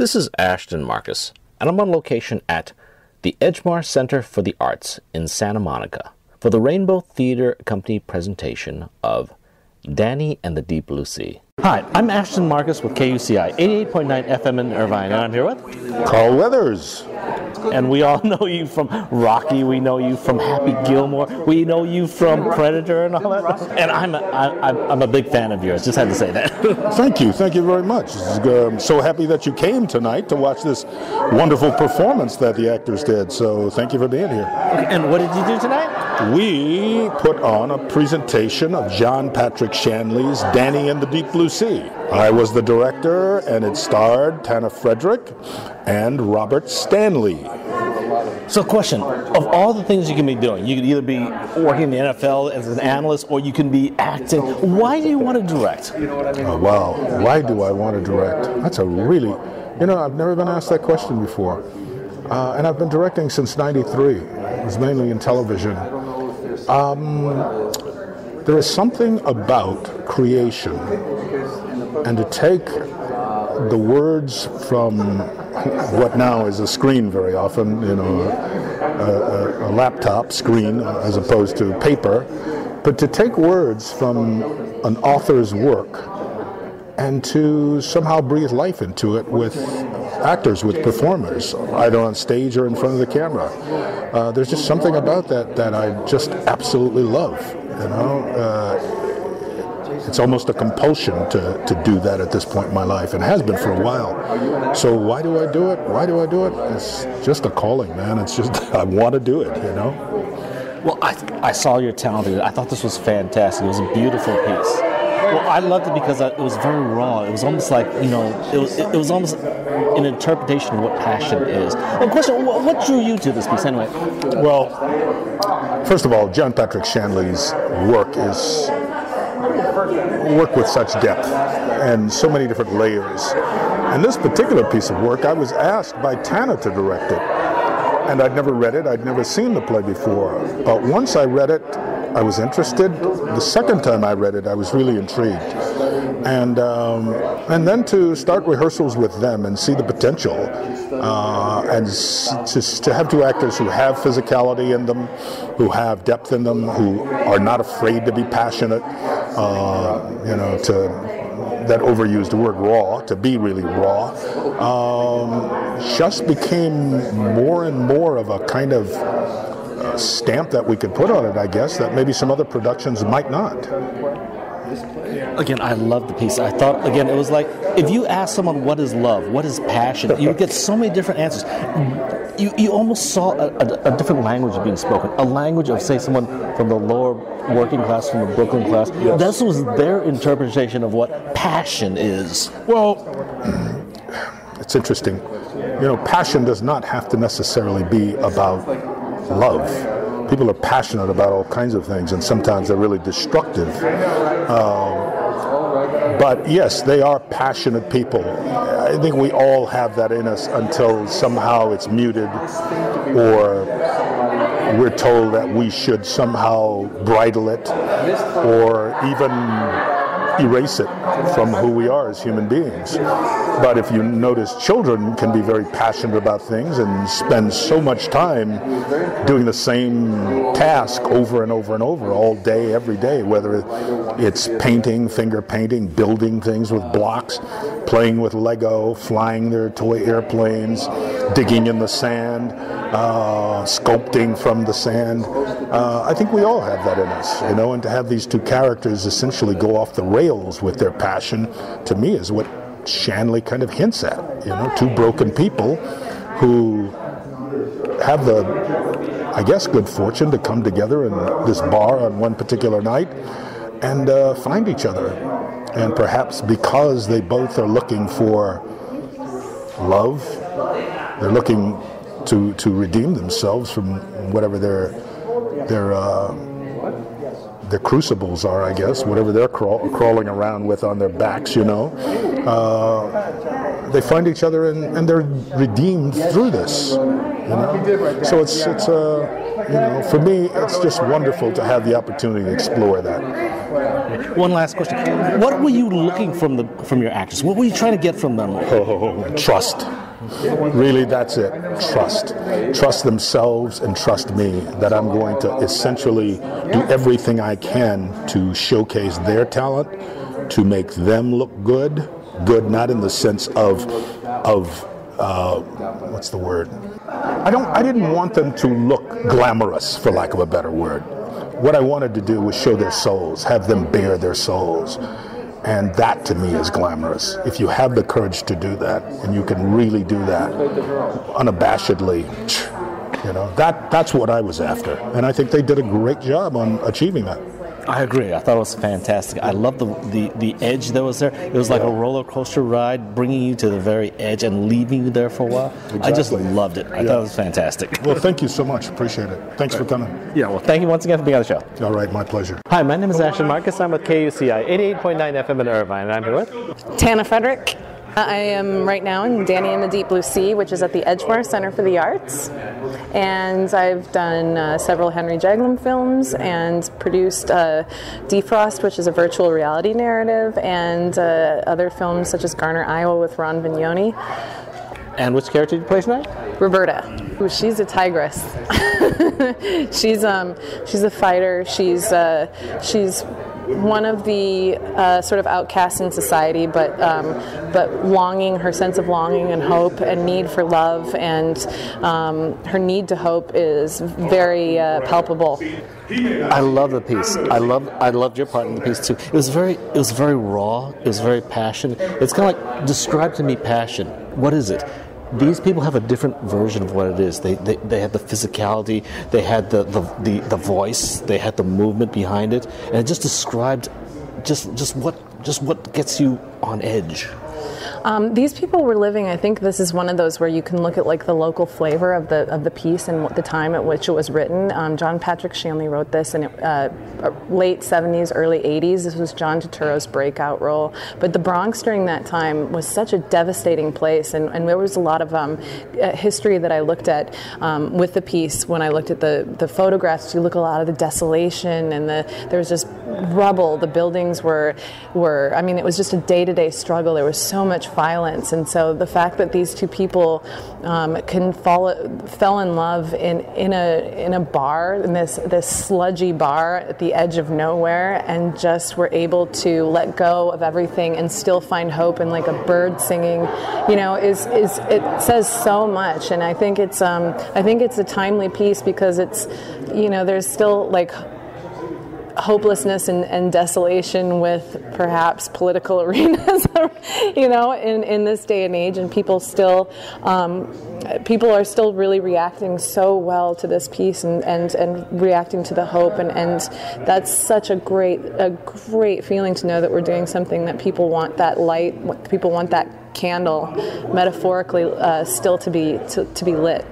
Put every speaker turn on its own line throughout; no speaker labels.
This is Ashton Marcus, and I'm on location at the Edgemar Center for the Arts in Santa Monica for the Rainbow Theater Company presentation of Danny and the Deep Blue Sea. Hi, I'm Ashton Marcus with KUCI 88.9 FM in Irvine, and I'm here with
Carl Weathers.
And we all know you from Rocky, we know you from Happy Gilmore, we know you from Predator and all that. And I'm a big fan of yours, just had to say that.
Thank you very much. I'm so happy that you came tonight to watch this wonderful performance that the actors did, so thank you for being here.
Okay, and what did you do tonight?
We put on a presentation of John Patrick Shanley's Danny and the Deep Blue Sea. I was the director, and it starred Tana Frederick and Robert Stanley.
So question, of all the things you can be doing, you could either be working in the NFL as an analyst or you can be acting. Why do you want to direct?
Oh, wow, why do I want to direct? That's a really, I've never been asked that question before. And I've been directing since '93. It was mainly in television. There is something about creation, and to take the words from what now is a screen very often, a laptop screen as opposed to paper, but to take words from an author's work and to somehow breathe life into it with actors, with performers, either on stage or in front of the camera. There's just something about that I just absolutely love, It's almost a compulsion to do that at this point in my life, and has been for a while. So why do I do it? It's just a calling, man. It's just, I want to do it,
Well, I saw your talent. I thought this was fantastic. It was a beautiful piece. Well, I loved it because it was very raw. It was almost like, it was almost an interpretation of what passion is. And question, what drew you to this piece anyway?
Well, first of all, John Patrick Shanley's work with such depth and so many different layers. And this particular piece of work, I was asked by Tana to direct it. And I'd never read it. I'd never seen the play before. But once I read it, I was interested. The second time I read it, I was really intrigued. And then to start rehearsals with them and see the potential, and to have two actors who have physicality in them, who have depth in them, who are not afraid to be passionate, that overused word raw, to be really raw, just became more and more of a kind of stamp that we could put on it, I guess, that maybe some other productions might not.
Again, I love the piece. I thought, again, it was like, if you ask someone what is love, what is passion, you would get so many different answers. You almost saw a different language being spoken, a language of, say, someone from the lower working class, from the Brooklyn class. Yes. This was their interpretation of what passion is.
Well, it's interesting. Passion does not have to necessarily be about love. People are passionate about all kinds of things, and sometimes they're really destructive. But yes, they are passionate people. I think we all have that in us until somehow it's muted, or we're told that we should somehow bridle it, or even erase it from who we are as human beings. But if you notice, children can be very passionate about things and spend so much time doing the same task over and over and over all day, every day, whether it's painting, finger painting, building things with blocks, playing with Lego, flying their toy airplanes, digging in the sand, sculpting from the sand. I think we all have that in us, and to have these two characters essentially go off the rails with their passion, to me, is what Shanley kind of hints at. Two broken people who have the, I guess, good fortune to come together in this bar on one particular night and find each other. And perhaps because they both are looking for love, they're looking to redeem themselves from whatever their crucibles are, I guess, whatever they're crawling around with on their backs, they find each other and they're redeemed through this, So it's for me, it's just wonderful to have the opportunity to explore that.
Okay. One last question. What were you looking from your actors? What were you trying to get from them?
Trust. Really, that's it. Trust. Trust themselves and trust me that I'm going to essentially do everything I can to showcase their talent, to make them look good. Good, not in the sense of what's the word? I didn't want them to look glamorous, for lack of a better word. What I wanted to do was show their souls, have them bare their souls. And that to me is glamorous. If you have the courage to do that, and you can really do that unabashedly, you know, that's what I was after. And I think they did a great job on achieving that.
I agree. I thought it was fantastic. I love the edge that was there. It was like a roller coaster ride, bringing you to the very edge and leaving you there for a while. Exactly. I just loved it. I thought it was fantastic.
Well, thank you so much. Appreciate it. Thanks for coming.
Yeah, well, thank you once again for being on the show.
All right, my pleasure.
Hi, my name is Ashton Marcus. I'm with KUCI 88.9 FM in Irvine, and I'm here with
Tana Frederick. I am right now in Danny and the Deep Blue Sea, which is at the Edgemoor Center for the Arts. And I've done several Henry Jaglom films and produced Defrost, which is a virtual reality narrative, and other films such as Garner, Iowa with Ron Vignoni.
And which character did you play tonight?
Roberta. Ooh, she's a tigress. she's a fighter. She's one of the sort of outcasts in society, but longing, her sense of longing and hope and need for love, and her need to hope is very palpable.
I love the piece. I loved your part in the piece too. It was very raw. It was very passionate. It's kind of like, describe to me passion. What is it? These people have a different version of what it is. They had the physicality, they had the voice, they had the movement behind it, and it just described just what gets you on edge.
These people were living, I think this is one of those where you can look at like the local flavor of the piece and the time at which it was written. John Patrick Shanley wrote this in late 70s, early 80s. This was John Turturro's breakout role. But the Bronx during that time was such a devastating place, and there was a lot of history that I looked at with the piece. When I looked at the photographs, you look at a lot of the desolation, and there was just rubble. The buildings were I mean, it was just a day-to-day struggle. There was so much violence, and so the fact that these two people fell in love in a bar, in this sludgy bar at the edge of nowhere, and just were able to let go of everything and still find hope, and like a bird singing, you know, it says so much. And I think it's a timely piece because it's, you know, there's still like hopelessness and desolation with perhaps political arenas, you know, in this day and age, and people are still really reacting so well to this piece and reacting to the hope, and that's such a great feeling to know that we're doing something that people want, that light, people want that candle, metaphorically, still to be lit.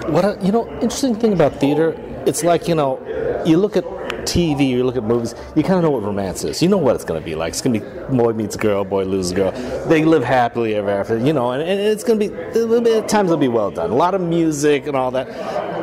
What interesting thing about theater, it's like, you know, you look at TV, you look at movies, you kind of know what romance is. You know what it's going to be like. It's going to be boy meets girl, boy loses girl. They live happily ever after, you know, and it's going to be, at times it'll be well done. A lot of music and all that.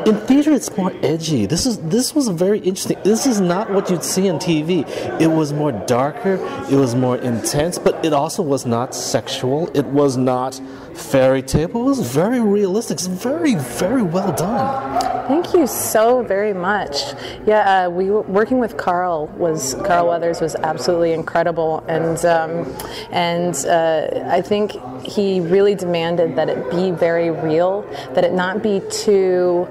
In theater, it's more edgy. This was very interesting. This is not what you'd see on TV. It was more darker, it was more intense, but it also was not sexual. It was not fairy tale. It was very realistic. It's very, very well done.
Thank you so very much. Yeah, working with Carl Weathers was absolutely incredible, and I think he really demanded that it be very real, that it not be too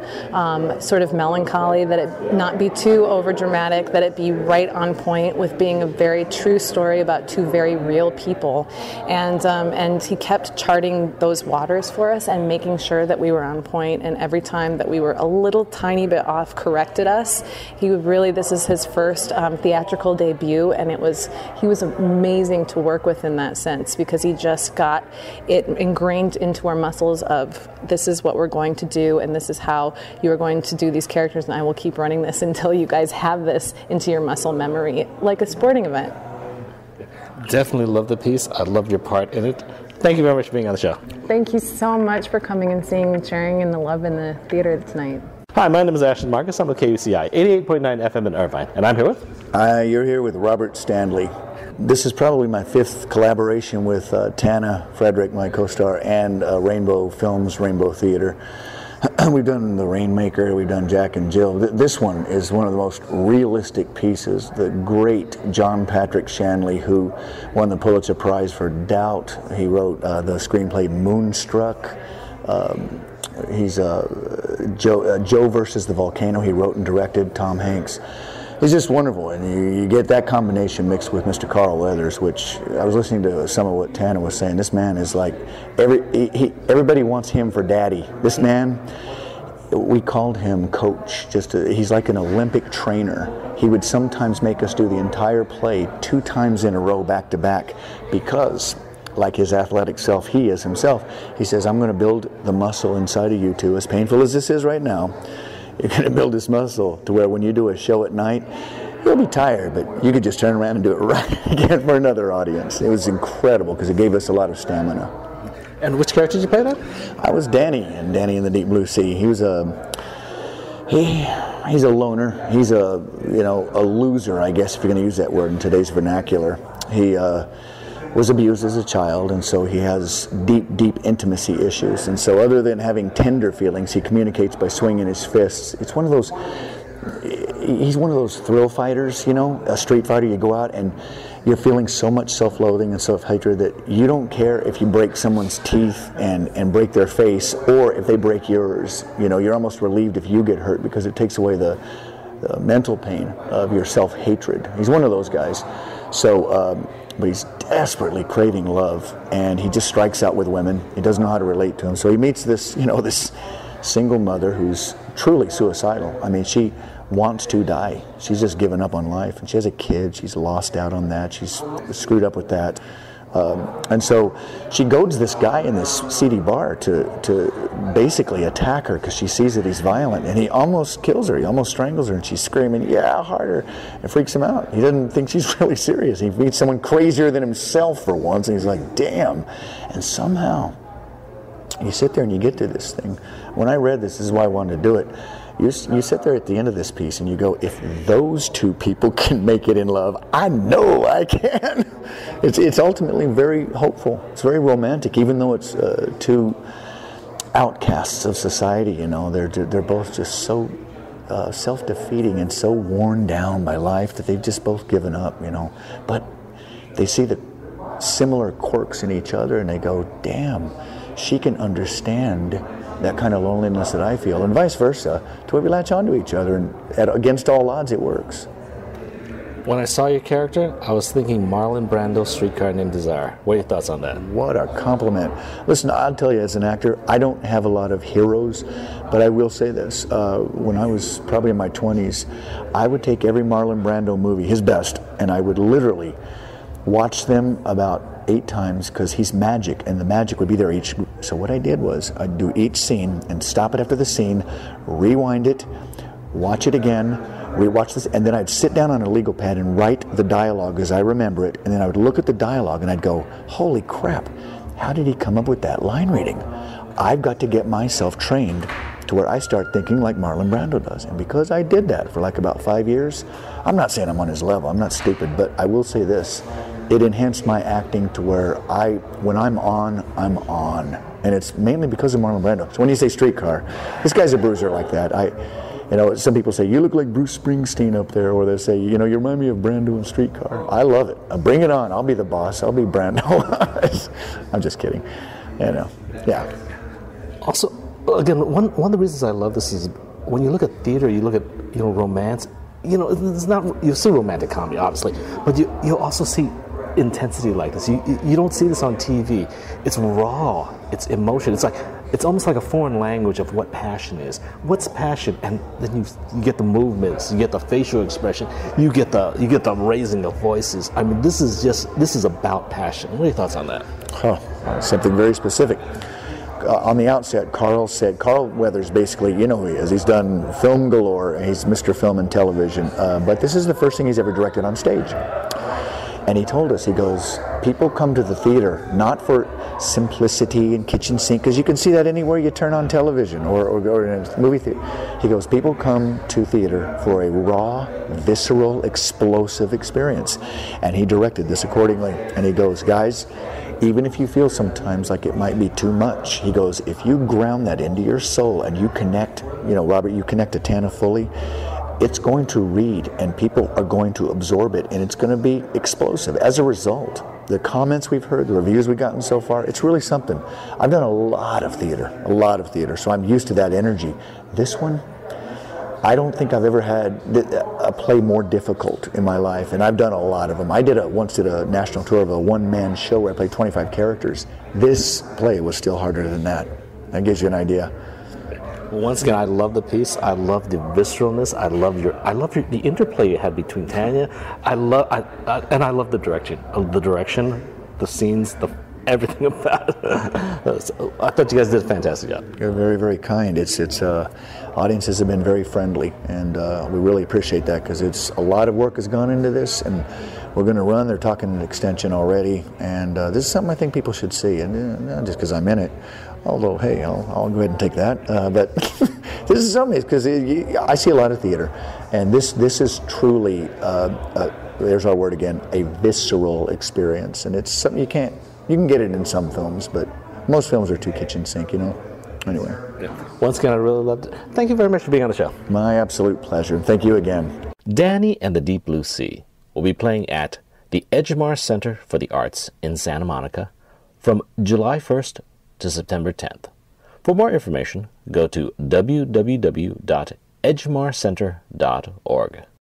sort of melancholy, that it not be too overdramatic, that it be right on point with being a very true story about two very real people, and he kept charting those waters for us and making sure that we were on point, and every time that we were a little tiny bit off, corrected us. This is his first theatrical debut, and he was amazing to work with in that sense, because he just got it ingrained into our muscles of, this is what we're going to do, and this is how you are going to do these characters, and I will keep running this until you guys have this into your muscle memory, like a sporting event.
Definitely love the piece. I love your part in it. Thank you very much for being on the show.
Thank you so much for coming and seeing and sharing in the love in the theater tonight.
Hi, my name is Ashton Marcus. I'm with KUCI 88.9 FM in Irvine, and I'm here with...
You're here with Robert Stanley. This is probably my 5th collaboration with Tana Frederick, my co-star, and Rainbow Films, Rainbow Theater. We've done The Rainmaker, we've done Jack and Jill. This one is one of the most realistic pieces. The great John Patrick Shanley, who won the Pulitzer Prize for Doubt. He wrote the screenplay Moonstruck. He's Joe versus the Volcano. He wrote and directed. Tom Hanks. He's just wonderful, and you get that combination mixed with Mr. Carl Weathers, which I was listening to some of what Tana was saying. This man is like, everybody wants him for daddy. This man, we called him Coach. He's like an Olympic trainer. He would sometimes make us do the entire play 2 times in a row, back to back, because, like his athletic self, he is himself. He says, I'm going to build the muscle inside of you two, as painful as this is right now. You're going to build this muscle to where when you do a show at night, you'll be tired, but you could just turn around and do it right again for another audience. It was incredible because it gave us a lot of stamina.
And which character did you play that?
I was Danny, and Danny in the Deep Blue Sea. He was he's a loner. He's a loser, I guess, if you're going to use that word in today's vernacular. He was abused as a child, and so he has deep intimacy issues. And so other than having tender feelings, he communicates by swinging his fists. It's one of those, he's one of those thrill fighters, a street fighter. You go out and you're feeling so much self-loathing and self-hatred that you don't care if you break someone's teeth and break their face, or if they break yours. You're almost relieved if you get hurt, because it takes away the mental pain of your self-hatred. He's one of those guys. So, but he's desperately craving love, and he just strikes out with women. He doesn't know how to relate to them. So he meets this, this single mother who's truly suicidal. I mean, she wants to die. She's just given up on life, and she has a kid. She's lost out on that. She's screwed up with that. And so she goads this guy in this seedy bar to basically attack her, because she sees that he's violent, and he almost kills her. He almost strangles her, and she's screaming, yeah, harder. It freaks him out. He doesn't think she's really serious. He meets someone crazier than himself for once, and he's like, damn. And somehow you sit there and you get to this thing. When I read this is why I wanted to do it. You sit there at the end of this piece and you go, if those two people can make it in love, I know I can. It's ultimately very hopeful. It's very romantic, even though it's two outcasts of society. They're both just so self-defeating and so worn down by life that they've just both given up. But they see the similar quirks in each other and they go, damn, she can understand that kind of loneliness that I feel, and vice versa, to where we latch onto each other, and against all odds, it works.
When I saw your character, I was thinking Marlon Brando's Streetcar Named Desire. What are your thoughts on that?
What a compliment. Listen, I'll tell you, as an actor, I don't have a lot of heroes, but I will say this. When I was probably in my 20s, I would take every Marlon Brando movie, his best, and I would literally watch them about 8 times, because he's magic, and the magic would be there each. So what I did was I'd do each scene and stop it after the scene, rewind it, watch it again, rewatch this, and then I'd sit down on a legal pad and write the dialogue as I remember it, and then I would look at the dialogue and I'd go, holy crap, how did he come up with that line reading? I've got to get myself trained to where I start thinking like Marlon Brando does. And because I did that for like about 5 years, I'm not saying I'm on his level, I'm not stupid, but I will say this, it enhanced my acting to where when I'm on, I'm on. And it's mainly because of Marlon Brando. So when you say Streetcar, this guy's a bruiser like that. Some people say, you look like Bruce Springsteen up there, or they say, you remind me of Brando in Streetcar. I love it. Bring it on. I'll be the boss. I'll be Brando. I'm just kidding. Yeah.
Also, again, one of the reasons I love this is when you look at theater, you look at romance. It's not, you see romantic comedy, obviously, but you also see intensity like this. You don't see this on TV. It's raw. It's emotion. It's almost like a foreign language of what passion is. What's passion? And then you get the movements, you get the facial expression, you get the raising of voices. I mean, this is about passion. What are your thoughts on that?
Something very specific. On the outset, Carl Weathers, basically, you know who he is. He's done film galore. He's Mr. Film and Television. But this is the first thing he's ever directed on stage. And he told us, he goes, people come to the theater not for simplicity and kitchen sink, because you can see that anywhere you turn on television or in a movie theater. He goes, people come to theater for a raw, visceral, explosive experience. And he directed this accordingly. And he goes, guys, even if you feel sometimes like it might be too much, he goes, if you ground that into your soul and you connect, Robert, you connect to Tana fully, it's going to read and people are going to absorb it, and it's going to be explosive. As a result, the comments we've heard, the reviews we've gotten so far, it's really something. I've done a lot of theater, so I'm used to that energy. This one, I don't think I've ever had a play more difficult in my life, and I've done a lot of them. I once did a national tour of a one-man show where I played 25 characters. This play was still harder than that. That gives you an idea.
Once again, I love the piece. I love the visceralness. I love the interplay you had between Tanya. I love the direction, the scenes, everything about it. So, I thought you guys did a fantastic job.
You're very, very kind. Audiences have been very friendly, and we really appreciate that, because it's a lot of work has gone into this, and we're going to run. They're talking an extension already, and this is something I think people should see, and not just because I'm in it. Although, hey, I'll go ahead and take that. But this is something, because I see a lot of theater, and this is truly, there's our word again, a visceral experience, and it's something you can get it in some films, but most films are too kitchen sink, Anyway.
Yeah. Once again, I really loved it. Thank you very much for being on the show.
My absolute pleasure. Thank you again.
Danny and the Deep Blue Sea will be playing at the Edgemar Center for the Arts in Santa Monica from July 1st to September 10th. For more information, go to www.edgemarcenter.org.